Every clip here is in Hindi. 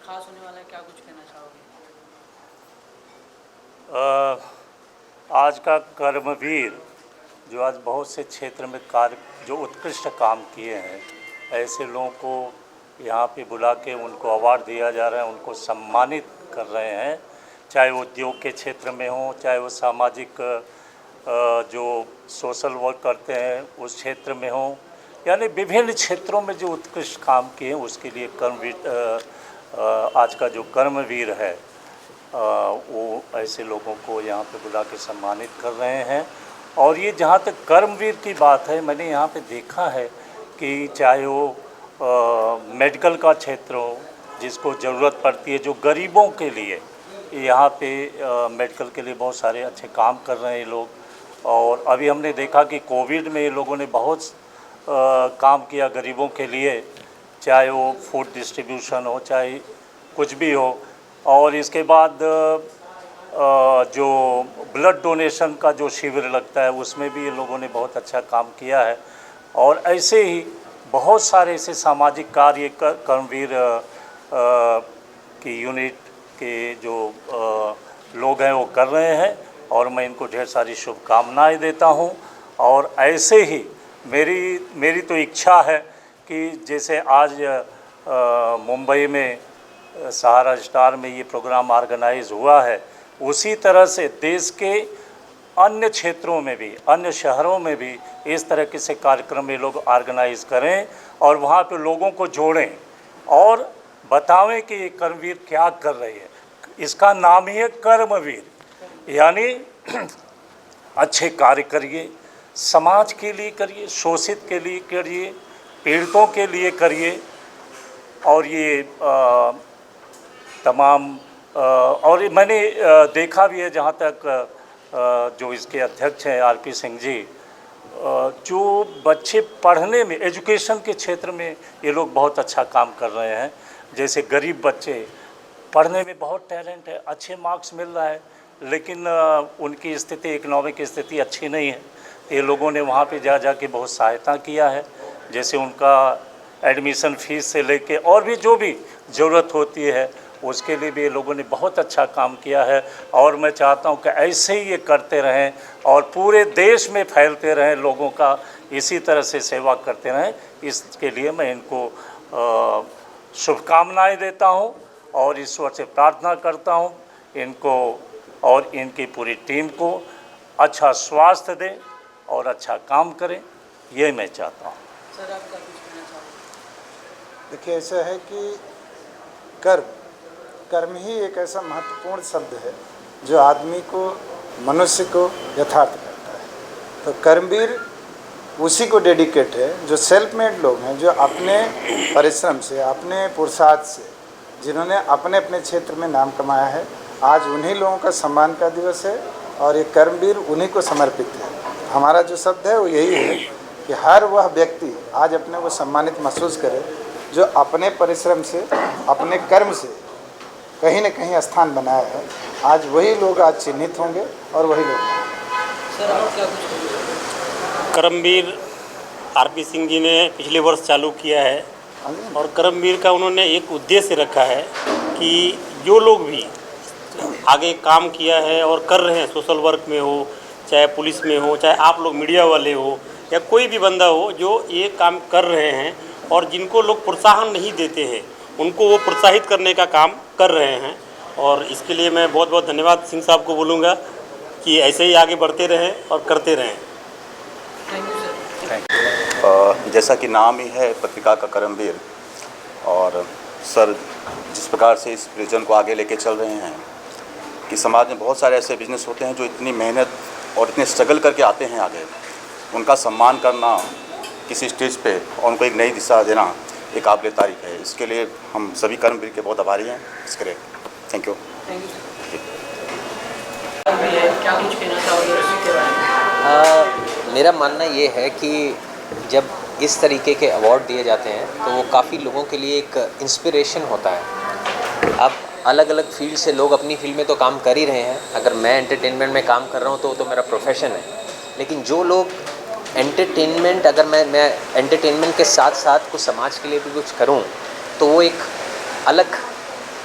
खास होने वाला है, क्या कुछ कहना चाहोगे? आज का कर्मवीर जो आज बहुत से क्षेत्र में कार्य जो उत्कृष्ट काम किए हैं, ऐसे लोगों को यहाँ पे बुला के उनको अवार्ड दिया जा रहा है, उनको सम्मानित कर रहे हैं। चाहे वो उद्योग के क्षेत्र में हो, चाहे वो सामाजिक जो सोशल वर्क करते हैं उस क्षेत्र में हो, यानी विभिन्न क्षेत्रों में जो उत्कृष्ट काम किए हैं उसके लिए कर्मवीर आज का जो कर्मवीर है वो ऐसे लोगों को यहाँ पे बुला के सम्मानित कर रहे हैं। और ये जहाँ तक कर्मवीर की बात है, मैंने यहाँ पे देखा है कि चाहे वो मेडिकल का क्षेत्र हो, जिसको ज़रूरत पड़ती है, जो गरीबों के लिए यहाँ पे मेडिकल के लिए बहुत सारे अच्छे काम कर रहे हैं ये लोग। और अभी हमने देखा कि कोविड में ये लोगों ने बहुत काम किया गरीबों के लिए, चाहे वो फूड डिस्ट्रीब्यूशन हो, चाहे कुछ भी हो। और इसके बाद जो ब्लड डोनेशन का जो शिविर लगता है उसमें भी ये लोगों ने बहुत अच्छा काम किया है। और ऐसे ही बहुत सारे ऐसे सामाजिक कार्य कर्मवीर की यूनिट के जो लोग हैं वो कर रहे हैं, और मैं इनको ढेर सारी शुभकामनाएं देता हूं। और ऐसे ही मेरी तो इच्छा है कि जैसे आज मुंबई में सहारा स्टार में ये प्रोग्राम ऑर्गेनाइज हुआ है, उसी तरह से देश के अन्य क्षेत्रों में भी, अन्य शहरों में भी इस तरह के से कार्यक्रम ये लोग ऑर्गेनाइज करें और वहाँ पे लोगों को जोड़ें और बतावें कि ये कर्मवीर क्या कर रहे हैं। इसका नाम ही है कर्मवीर, यानी अच्छे कार्य करिए, समाज के लिए करिए, शोषित के लिए करिए, पीड़ितों के लिए करिए। और ये तमाम और मैंने देखा भी है, जहाँ तक जो इसके अध्यक्ष हैं आरपी सिंह जी, जो बच्चे पढ़ने में, एजुकेशन के क्षेत्र में ये लोग बहुत अच्छा काम कर रहे हैं। जैसे गरीब बच्चे पढ़ने में बहुत टैलेंट है, अच्छे मार्क्स मिल रहा है, लेकिन उनकी स्थिति, इकोनॉमिक स्थिति अच्छी नहीं है। ये लोगों ने वहाँ पे जा के बहुत सहायता किया है, जैसे उनका एडमिशन फीस से लेके और भी जो भी ज़रूरत होती है उसके लिए भी ये लोगों ने बहुत अच्छा काम किया है। और मैं चाहता हूँ कि ऐसे ही ये करते रहें और पूरे देश में फैलते रहें, लोगों का इसी तरह से सेवा करते रहें। इसके लिए मैं इनको शुभकामनाएं देता हूँ और ईश्वर से प्रार्थना करता हूँ इनको और इनकी पूरी टीम को अच्छा स्वास्थ्य दें और अच्छा काम करें, ये मैं चाहता हूँ। सर, आपका कुछ कहना चाहोगे? देखिए, ऐसा है कि कर्म ही एक ऐसा महत्वपूर्ण शब्द है जो आदमी को, मनुष्य को यथार्थ करता है। तो कर्मवीर उसी को डेडिकेट है जो सेल्फ मेड लोग हैं, जो अपने परिश्रम से, अपने पुरुषार्थ से, जिन्होंने अपने अपने क्षेत्र में नाम कमाया है। आज उन्हीं लोगों का सम्मान का दिवस है और ये कर्मवीर उन्हीं को समर्पित है। हमारा जो शब्द है वो यही है कि हर वह व्यक्ति आज अपने को सम्मानित महसूस करे जो अपने परिश्रम से, अपने कर्म से कहीं न कहीं स्थान बनाया है। आज वही लोग आज चिन्हित होंगे और वही लोग। सर, आप क्या कुछ? कर्मवीर आरपी सिंह जी ने पिछले वर्ष चालू किया है और कर्मवीर का उन्होंने एक उद्देश्य रखा है कि जो लोग भी आगे काम किया है और कर रहे हैं, सोशल वर्क में हो, चाहे पुलिस में हो, चाहे आप लोग मीडिया वाले हो, या कोई भी बंदा हो जो ये काम कर रहे हैं और जिनको लोग प्रोत्साहन नहीं देते हैं, उनको वो प्रोत्साहित करने का काम कर रहे हैं। और इसके लिए मैं बहुत बहुत धन्यवाद सिंह साहब को बोलूँगा कि ऐसे ही आगे बढ़ते रहें और करते रहें। Thank you sir. जैसा कि नाम ही है पत्रिका का कर्मवीर, और सर जिस प्रकार से इस विजन को आगे लेके चल रहे हैं कि समाज में बहुत सारे ऐसे बिजनेस होते हैं जो इतनी मेहनत और इतने स्ट्रगल करके आते हैं आगे, उनका सम्मान करना किसी स्टेज पे और उनको एक नई दिशा देना एक काबिल तारीफ है। इसके लिए हम सभी कर्मवीर के बहुत आभारी हैं। इसके लिए thank you. Thank you sir. क्या कुछ कहना चाहोगे इसके बारे में? मेरा मानना ये है कि जब इस तरीके के अवार्ड दिए जाते हैं तो वो काफ़ी लोगों के लिए एक इंस्पिरेशन होता है। अब अलग अलग फील्ड से लोग अपनी फील्ड में तो काम कर ही रहे हैं। अगर मैं एंटरटेनमेंट में काम कर रहा हूँ तो मेरा प्रोफेशन है, लेकिन जो लोग एंटरटेनमेंट, अगर मैं एंटरटेनमेंट के साथ साथ कुछ समाज के लिए भी कुछ करूं तो वो एक अलग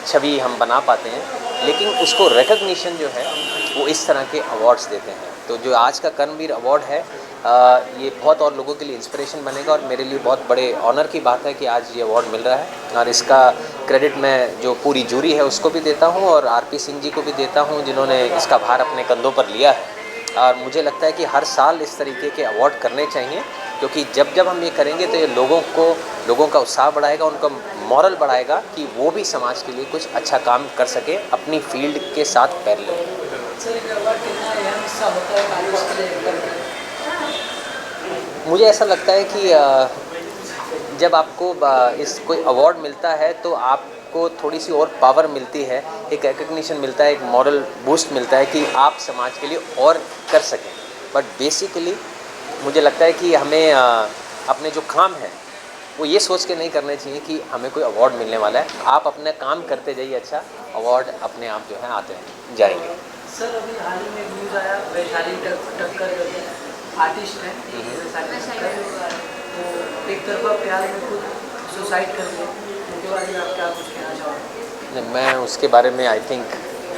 छवि हम बना पाते हैं, लेकिन उसको रिकग्निशन जो है वो इस तरह के अवार्ड्स देते हैं। तो जो आज का कर्मवीर अवार्ड है ये बहुत और लोगों के लिए इंस्पिरेशन बनेगा, और मेरे लिए बहुत बड़े ऑनर की बात है कि आज ये अवार्ड मिल रहा है। और इसका क्रेडिट मैं जो पूरी जूरी है उसको भी देता हूँ, और आरपी सिंह जी को भी देता हूँ जिन्होंने इसका भार अपने कंधों पर लिया है। और मुझे लगता है कि हर साल इस तरीके के अवार्ड करने चाहिए, क्योंकि जब जब हम ये करेंगे तो ये लोगों का उत्साह बढ़ाएगा, उनका मॉरल बढ़ाएगा कि वो भी समाज के लिए कुछ अच्छा काम कर सके अपनी फील्ड के साथ पैरेलल। सर एक अवार्ड कितना अहम हिस्सा होता है आर्टिस्ट के लिए? मुझे ऐसा लगता है कि जब आपको इस कोई अवार्ड मिलता है तो आपको थोड़ी सी और पावर मिलती है, एक रिकग्निशन मिलता है, एक मॉरल बूस्ट मिलता है कि आप समाज के लिए और कर सकें। बट बेसिकली मुझे लगता है कि हमें अपने जो काम है वो ये सोच के नहीं करने चाहिए कि हमें कोई अवार्ड मिलने वाला है। आप अपना काम करते जाइए, अच्छा अवार्ड अपने आप जो है आते हैं जाएंगे। सर अभी हाल ही में न्यूज़ आया, वैशाली टक्कर करके आर्टिस्ट हैं, तो एक तरफा प्यार में खुद सुसाइड कर लिया, उनके बारे में आप क्या कुछ कहना चाहोगे? मैं उसके बारे में आई थिंक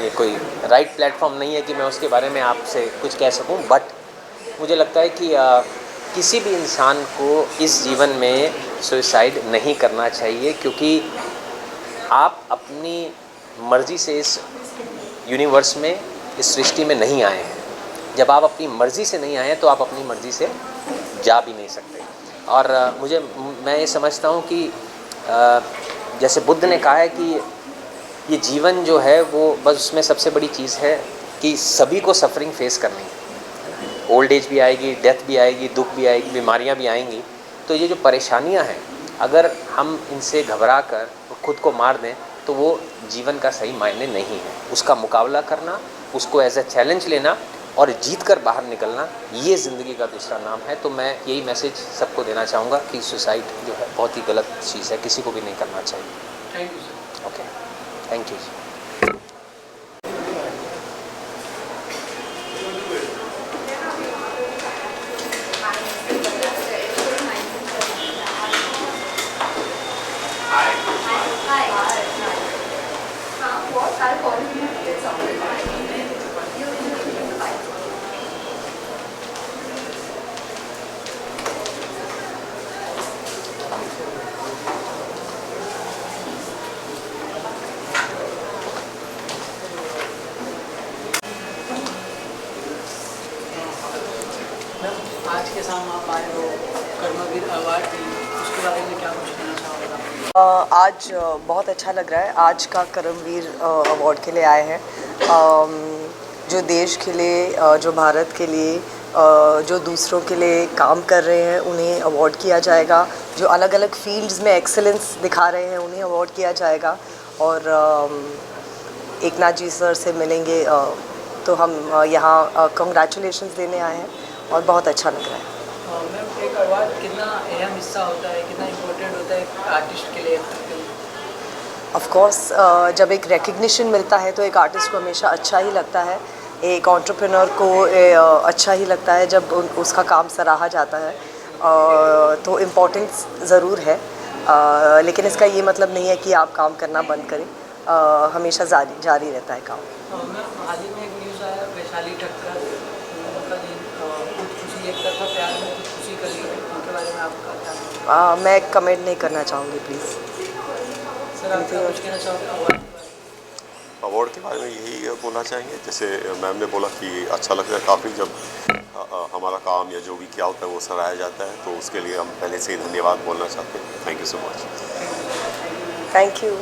ये कोई राइट प्लेटफॉर्म नहीं है कि मैं उसके बारे में आपसे कुछ कह सकूं, बट मुझे लगता है कि किसी भी इंसान को इस जीवन में सुसाइड नहीं करना चाहिए, क्योंकि आप अपनी मर्ज़ी से इस यूनिवर्स में, इस सृष्टि में नहीं आए हैं। जब आप अपनी मर्ज़ी से नहीं आए हैं तो आप अपनी मर्ज़ी से जा भी नहीं सकते। और मैं ये समझता हूँ कि जैसे बुद्ध ने कहा है कि ये जीवन जो है वो बस, उसमें सबसे बड़ी चीज़ है कि सभी को सफरिंग फेस करनी है। ओल्ड एज भी आएगी, डेथ भी आएगी, दुख भी आएगी, बीमारियां भी आएंगी। तो ये जो परेशानियां हैं, अगर हम इनसे घबरा कर खुद को मार दें तो वो जीवन का सही मायने नहीं है। उसका मुकाबला करना, उसको एज ए चैलेंज लेना और जीत कर बाहर निकलना, ये ज़िंदगी का दूसरा नाम है। तो मैं यही मैसेज सबको देना चाहूँगा कि सुसाइड जो है बहुत ही गलत चीज़ है, किसी को भी नहीं करना चाहिए। Thank you sir. Okay, thank you. आज के सामने आप आए हो कर्मवीर अवार्ड की, उसके बारे में क्या कुछ कहना चाहोगे? आज बहुत अच्छा लग रहा है। आज का कर्मवीर अवार्ड के लिए आए हैं, जो देश के लिए, जो भारत के लिए, जो दूसरों के लिए काम कर रहे हैं उन्हें अवार्ड किया जाएगा। जो अलग अलग फील्ड्स में एक्सेलेंस दिखा रहे हैं उन्हें अवार्ड किया जाएगा। और एकनाथ जी सर से मिलेंगे, तो हम यहाँ कंग्रेचुलेशंस देने आए हैं और बहुत अच्छा लग रहा है। मैम एक अवार्ड कितना अहम हिस्सा होता है, कितना इम्पोर्टेंट होता है एक आर्टिस्ट के लिए, एक्टर के लिए? ऑफ कोर्स जब एक रिकग्निशन मिलता है तो एक आर्टिस्ट को हमेशा अच्छा ही लगता है, एक एंटरप्रेन्योर को अच्छा ही लगता है जब उसका काम सराहा जाता है। तो इम्पोर्टेंस ज़रूर है, लेकिन इसका ये मतलब नहीं है कि आप काम करना बंद करें, हमेशा जारी रहता है काम। मैम हाल ही में एक न्यूज़ आया, वैशाली टक्कर उनका खुदकुशी, एक तरफा प्यार में खुदकुशी कर ली, उनके बारे में आपका क्या? मैं कमेंट नहीं करना चाहूँगी प्लीज़। सर आप क्या कुछ कहना चाहोगे अवार्ड के बारे में? यही बोलना चाहेंगे, जैसे मैम ने बोला कि अच्छा लगता है काफ़ी जब हमारा काम या जो भी किया होता है वो सराहा जाता है, तो उसके लिए हम पहले से ही धन्यवाद बोलना चाहते हैं। Thank you so much. Thank you.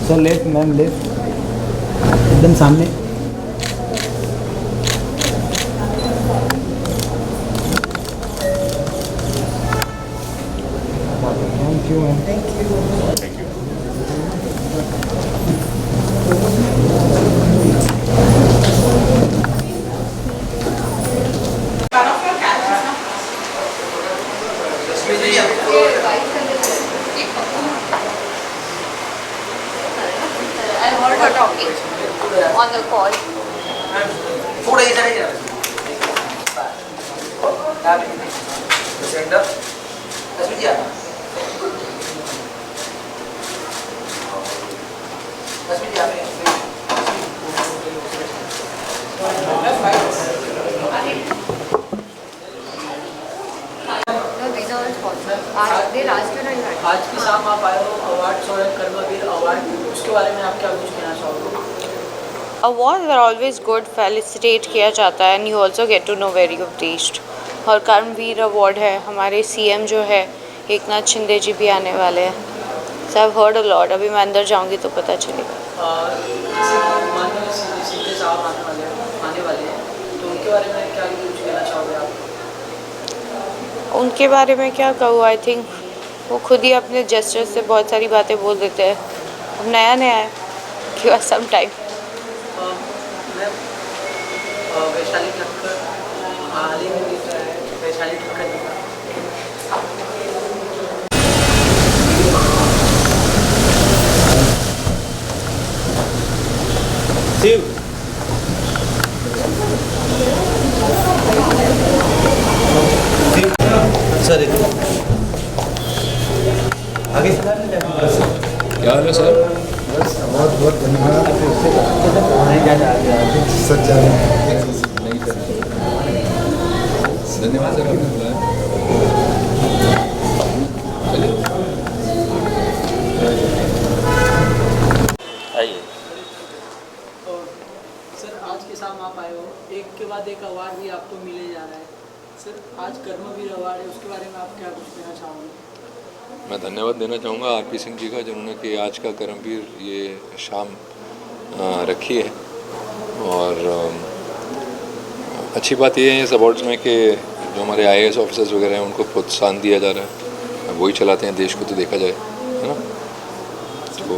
Sir left, ma'am left, एकदम सामने। Thank you. I heard her talking on the call. थोड़ा इधर ही centre No, these are all sponsored. They last year I had. आज की शाम आप आए हो अवार्ड शो कर्मवीर अवार्ड, उसके बारे में आप क्या कुछ कहना चाहोगे? Award are always good, felicitate किया जाता है and you also get to know very of test. और कर्मवीर अवार्ड है, हमारे सीएम जो है एकनाथ शिंदे जी भी आने वाले हैं। So I have heard a lot, अभी मैं अंदर जाऊंगी तो पता चलेगा। माननीय शिंदे साहब आने वाले हैं, तो उनके बारे में क्या कुछ कहना चाहोगे आप? उनके बारे में क्या कहूँ, आई थिंक वो खुद ही अपने जेस्चर से बहुत सारी बातें बोल देते हैं। अब नया नया है, give us some time. Vaishali Thakkar हाल ही में दिख रहा है, वैशाली ठक्कर दिख रहा है। सर आगे क्या हाल है सर? बस बहुत बहुत धन्यवाद। सच्चा नहीं कर धन्यवाद सर, आपने बुलाया। चलिए आइए। सर आज के शाम आप आए हो, एक के बाद एक अवार्ड भी आपको मिले जा रहा है। सर आज कर्मवीर अवार्ड है, उसके बारे में आप क्या कुछ कहना चाहोगे? मैं धन्यवाद देना चाहूँगा आरपी सिंह जी का, जिन्होंने कि आज का कर्मवीर ये शाम रखी है। और अच्छी बात ये है इस अवार्ड्स में कि जो हमारे IAS ऑफिसर्स वगैरह हैं उनको प्रोत्साहन दिया जा रहा है, वही चलाते हैं देश को, तो देखा जाए, है ना। तो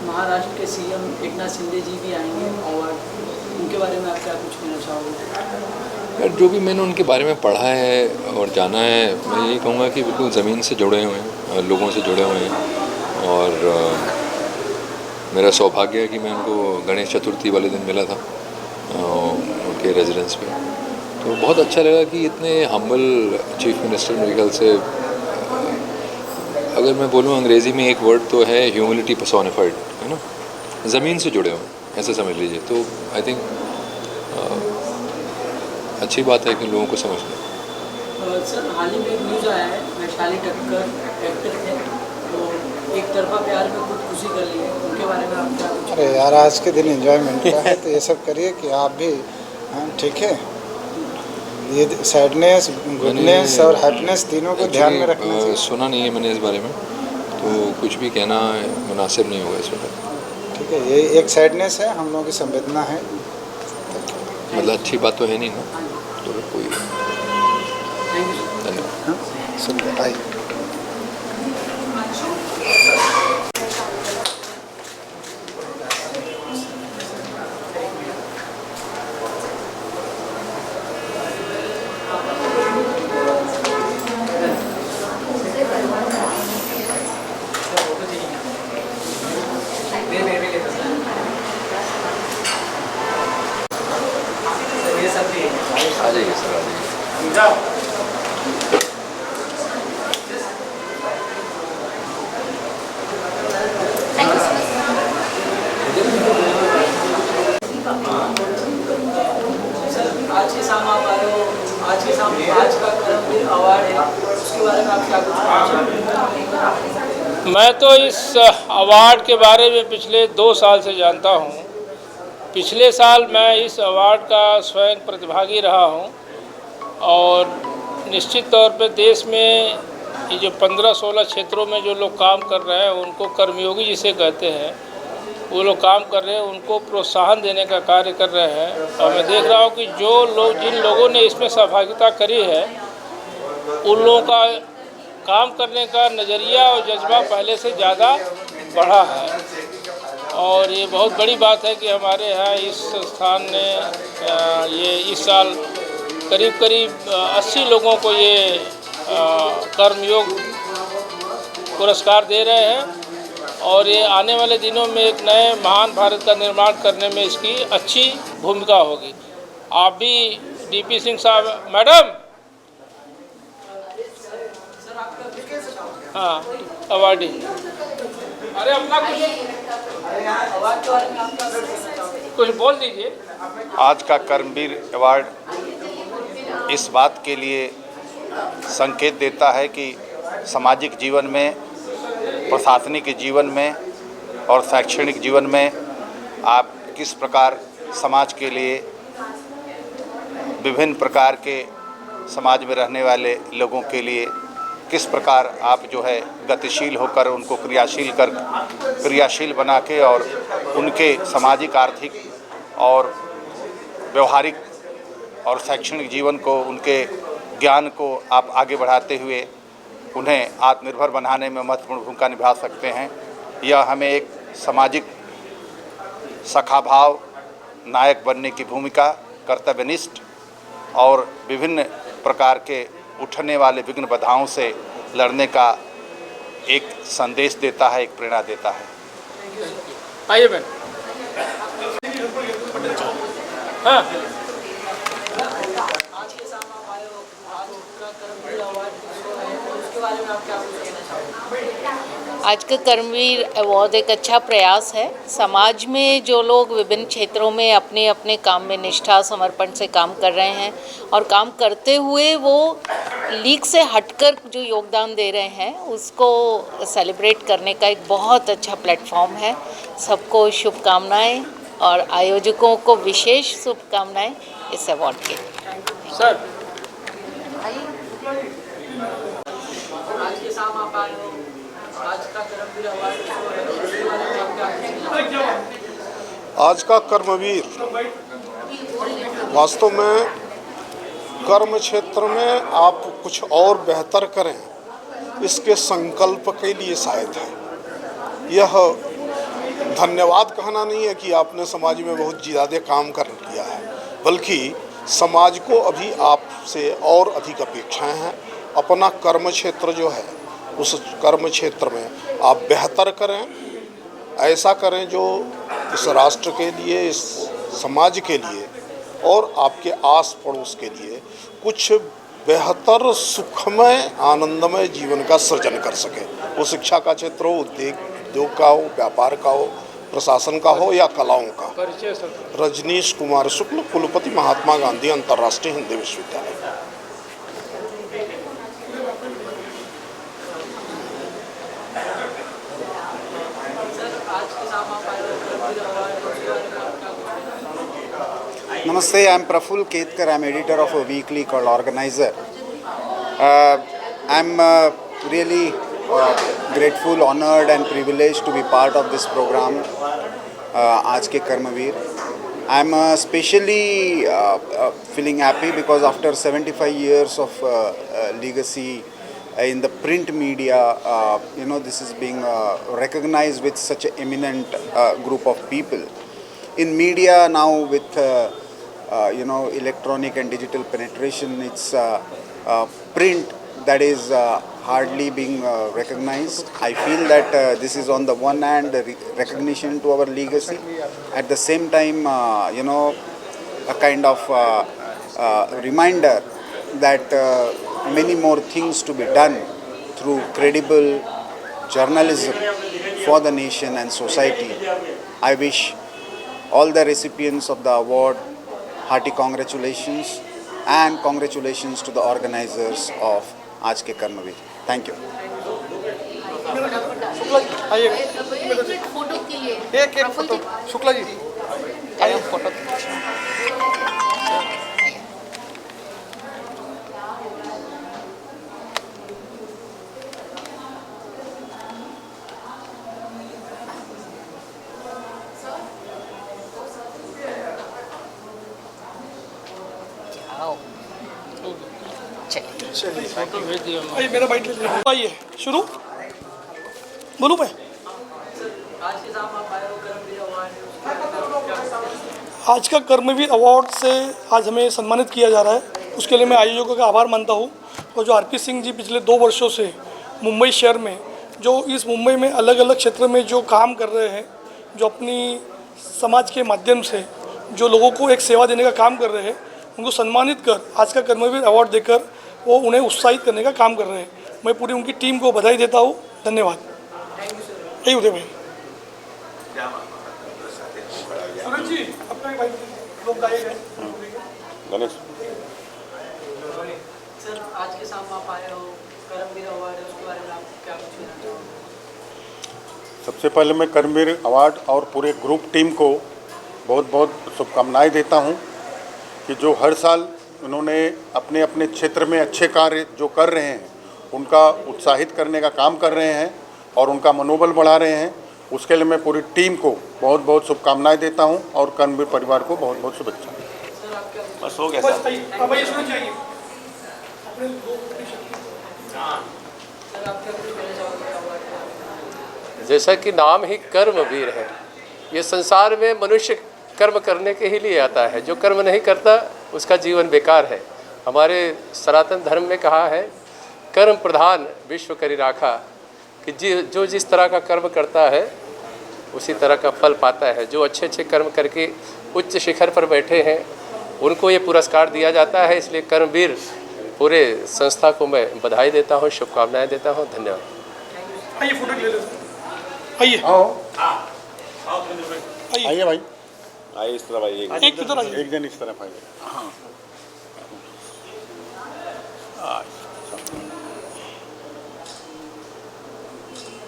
महाराष्ट्र के सीएम एकनाथ शिंदे जी भी आएंगे अवार्ड, उनके बारे में आप क्या कुछ कहना चाहोगे? यार जो भी मैंने उनके बारे में पढ़ा है और जाना है, मैं यही कहूँगा कि बिल्कुल ज़मीन से जुड़े हुए हैं, लोगों से जुड़े हुए हैं। और मेरा सौभाग्य है कि मैं उनको गणेश चतुर्थी वाले दिन मिला था उनके रेजिडेंस पे, तो बहुत अच्छा लगा कि इतने हम्बल चीफ मिनिस्टर, मेरे ख्याल से अगर मैं बोलूँ अंग्रेज़ी में एक वर्ड तो है ह्यूमिलिटी पर्सोनिफाइड, है ना। ज़मीन से जुड़े हुए ऐसे समझ लीजिए। तो आई थिंक अच्छी बात है कि लोगों को समझ लें। सर हाल ही में एक न्यूज़ आया है, वैशाली ठक्कर एक्टर थे तो एक तरफा प्यार में खुदकुशी कर ली है, उनके बारे में आप क्या कुछ? अरे यार आज के दिन एंजॉयमेंट का है, तो ये सब करिए कि आप भी, हाँ ठीक है, ये सैडनेस, गुडनेस और हैप्पीनेस तीनों को ध्यान में रखना चाहिए। सुना नहीं है मैंने इस बारे में, तो कुछ भी कहना मुनासिब नहीं होगा इस वक्त। ठीक है, ये एक सैडनेस है, हम लोगों की संवेदना है। मतलब अच्छी बात तो है नहीं ना, तो कोई धन्यवाद। सुन आइए। आ जाइए सर, आ जाइए। आज के शाम आप आए हो, आज के शाम आज का कर्मवीर अवार्ड है, उसके बारे में आप क्या कुछ कहना चाहोगे? मैं तो इस अवार्ड के बारे में पिछले 2 साल से जानता हूँ। पिछले साल मैं इस अवार्ड का स्वयं प्रतिभागी रहा हूँ और निश्चित तौर पे देश में ये जो 15-16 क्षेत्रों में जो लोग काम कर रहे हैं उनको कर्मयोगी जिसे कहते हैं, वो लोग काम कर रहे हैं, उनको प्रोत्साहन देने का कार्य कर रहे हैं। और मैं देख रहा हूँ कि जिन लोगों ने इसमें सहभागिता करी है उन लोगों का काम करने का नज़रिया और जज्बा पहले से ज़्यादा बढ़ा है। और ये बहुत बड़ी बात है कि हमारे यहाँ इस संस्थान ने ये इस साल करीब 80 लोगों को ये कर्मयोग पुरस्कार दे रहे हैं और ये आने वाले दिनों में एक नए महान भारत का निर्माण करने में इसकी अच्छी भूमिका होगी। आप भी डीपी सिंह साहब मैडम, हाँ अवार्डी, अरे अपना कुछ बोल दीजिए। आज का कर्मवीर अवार्ड इस बात के लिए संकेत देता है कि सामाजिक जीवन में, प्रशासनिक जीवन में और शैक्षणिक जीवन में आप किस प्रकार समाज के लिए, विभिन्न प्रकार के समाज में रहने वाले लोगों के लिए किस प्रकार आप जो है गतिशील होकर उनको क्रियाशील बना के और उनके सामाजिक, आर्थिक और व्यवहारिक और शैक्षणिक जीवन को, उनके ज्ञान को आप आगे बढ़ाते हुए उन्हें आत्मनिर्भर बनाने में महत्वपूर्ण भूमिका निभा सकते हैं। यह हमें एक सामाजिक सखाभाव नायक बनने की भूमिका, कर्तव्यनिष्ठ और विभिन्न प्रकार के उठने वाले विघ्न बाधाओं से लड़ने का एक संदेश देता है, एक प्रेरणा देता है। आइए बहन। हाँ आज का कर्मवीर अवार्ड एक अच्छा प्रयास है। समाज में जो लोग विभिन्न क्षेत्रों में अपने अपने काम में निष्ठा समर्पण से काम कर रहे हैं और काम करते हुए वो लीग से हटकर जो योगदान दे रहे हैं उसको सेलिब्रेट करने का एक बहुत अच्छा प्लेटफॉर्म है। सबको शुभकामनाएं और आयोजकों को विशेष शुभकामनाएं इस अवार्ड के। सर आज के शाम आप आए हो, आज का कर्मवीर अवार्ड आज का कर्मवीर वास्तव में कर्म क्षेत्र में आप कुछ और बेहतर करें, इसके संकल्प के लिए शायद है। यह धन्यवाद कहना नहीं है कि आपने समाज में बहुत ज़्यादा काम कर लिया है, बल्कि समाज को अभी आपसे और अधिक अपेक्षाएं हैं। अपना कर्म क्षेत्र जो है उस कर्म क्षेत्र में आप बेहतर करें, ऐसा करें जो इस राष्ट्र के लिए, इस समाज के लिए और आपके आस पड़ोस के लिए कुछ बेहतर, सुखमय, आनंदमय जीवन का सृजन कर सके। वो शिक्षा का क्षेत्र हो, उद्योग का हो, व्यापार का हो, प्रशासन का हो या कलाओं का। रजनीश कुमार शुक्ल, कुलपति महात्मा गांधी अंतर्राष्ट्रीय हिंदी विश्वविद्यालय। Namaste, I am Praful Ketkar. I am editor of a weekly called Organizer. I am really grateful, honored and privileged to be part of this program, Aaj Ke Karmveer. I am especially feeling happy because after 75 years of legacy in the print media, this is being recognized with such an eminent group of people. In media now with electronic and digital penetration, it's print that is hardly being recognized. I feel that this is on the one hand recognition to our legacy, at the same time a kind of reminder that many more things to be done through credible journalism for the nation and society. I wish all the recipients of the award hearty congratulations, and congratulations to the organizers of Aaj Ke Karmveer. Thank you. Photo के लिए एक फोटो शुक्ला जी आइए फोटो। चलिए भाई मेरा बाइट ले लीजिए। आइए शुरू बोलूँ मैं। आज के साथ आप आए हो कर्मवीर अवार्ड, आज का कर्मवीर अवार्ड से आज हमें सम्मानित किया जा रहा है, उसके लिए मैं आयोजकों का आभार मानता हूँ। और जो आरपी सिंह जी पिछले 2 वर्षों से मुंबई शहर में, जो इस मुंबई में अलग अलग क्षेत्र में जो काम कर रहे हैं, जो अपनी समाज के माध्यम से जो लोगों को एक सेवा देने का काम कर रहे हैं, उनको सम्मानित कर आज का कर्मवीर अवार्ड देकर वो उन्हें उत्साहित करने का काम कर रहे हैं। मैं पूरी उनकी टीम को बधाई देता हूँ। धन्यवाद। यही उदय भाई। सूरज जी अपना भाई लोग गायक हैं। गणेश सर, आज के सामने आप आए हो कर्मवीर अवार्ड है, उसके बारे में आप क्या कुछ कहना चाहोगे? सबसे पहले मैं कर्मवीर अवार्ड और पूरे ग्रुप टीम को बहुत बहुत शुभकामनाएं देता हूं कि जो हर साल उन्होंने अपने अपने क्षेत्र में अच्छे कार्य जो कर रहे हैं उनका उत्साहित करने का काम कर रहे हैं और उनका मनोबल बढ़ा रहे हैं। उसके लिए मैं पूरी टीम को बहुत बहुत शुभकामनाएं देता हूं और कर्मवीर परिवार को बहुत बहुत शुभेच्छा। बस हो गया जैसा कि नाम ही कर्मवीर है, ये संसार में मनुष्य कर्म करने के ही लिए आता है। जो कर्म नहीं करता उसका जीवन बेकार है। हमारे सनातन धर्म में कहा है कर्म प्रधान विश्व करी राखा, कि जो जिस तरह का कर्म करता है उसी तरह का फल पाता है। जो अच्छे अच्छे कर्म करके उच्च शिखर पर बैठे हैं उनको ये पुरस्कार दिया जाता है। इसलिए कर्मवीर पूरे संस्था को मैं बधाई देता हूँ, शुभकामनाएं देता हूँ। धन्यवाद। आइए फोटो ले लो। आइए आइए भाई, आइए इस तरह भाई, एक इधर आइए। एक जन इस तरफ आइए।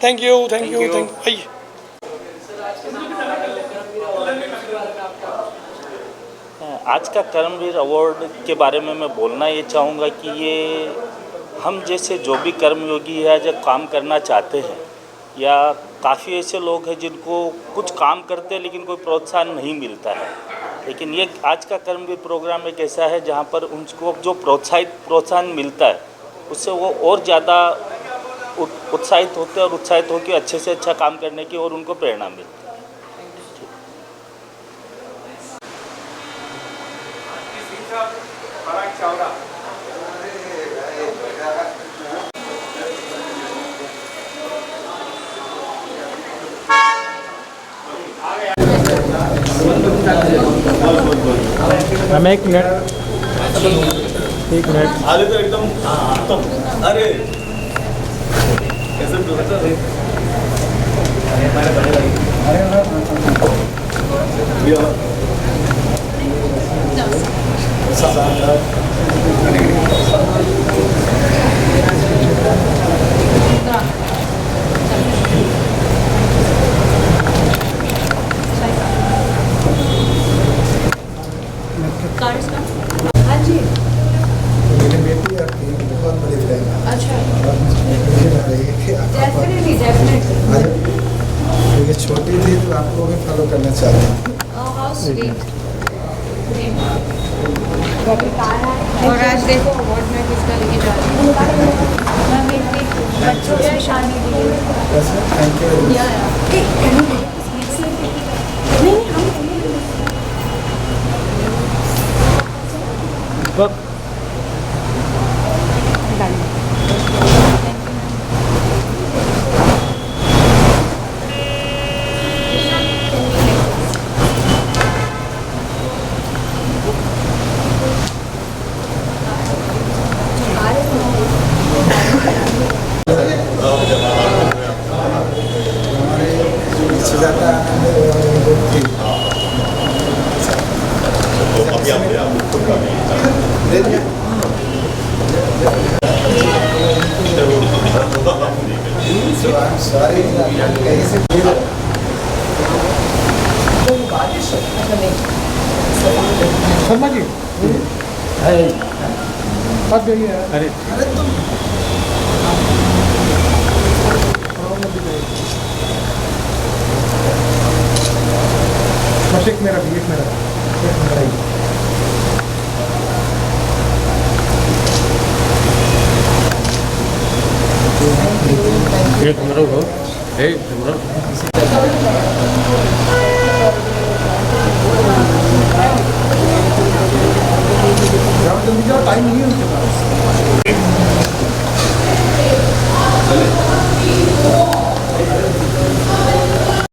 Thank you thank you thank you. आइए आज का कर्मवीर अवार्ड के बारे में मैं बोलना ये चाहूँगा कि ये हम जैसे जो भी कर्मयोगी है जो काम करना चाहते हैं, या काफ़ी ऐसे लोग हैं जिनको कुछ काम करते हैं लेकिन कोई प्रोत्साहन नहीं मिलता है, लेकिन ये आज का कर्मवीर प्रोग्राम एक ऐसा है जहाँ पर उनको जो प्रोत्साहन मिलता है उससे वो और ज़्यादा उत्साहित होते हैं और उत्साहित होकर अच्छे से अच्छा काम करने की और उनको प्रेरणा मिलती है। हम एक मिनट आले तो एकदम अरे कैसे हाँ जी, मेरी बेटी आपकी बहुत बड़ी फैन है। अच्छा, और मुझे लग रही है कि आप तो ये छोटी थी तो आपको भी फॉलो करना चाहती हूँ। How sweet. और आज देखो अवार्ड में किसका लेके जा रही हूँ। मैं मेरी बच्चों से शादी दी है। Thank you. नहीं हम शर्मा जी बात गई है। अरे बस एक मेरा भी, एक मेरा एक हमरो हो, एक हमरो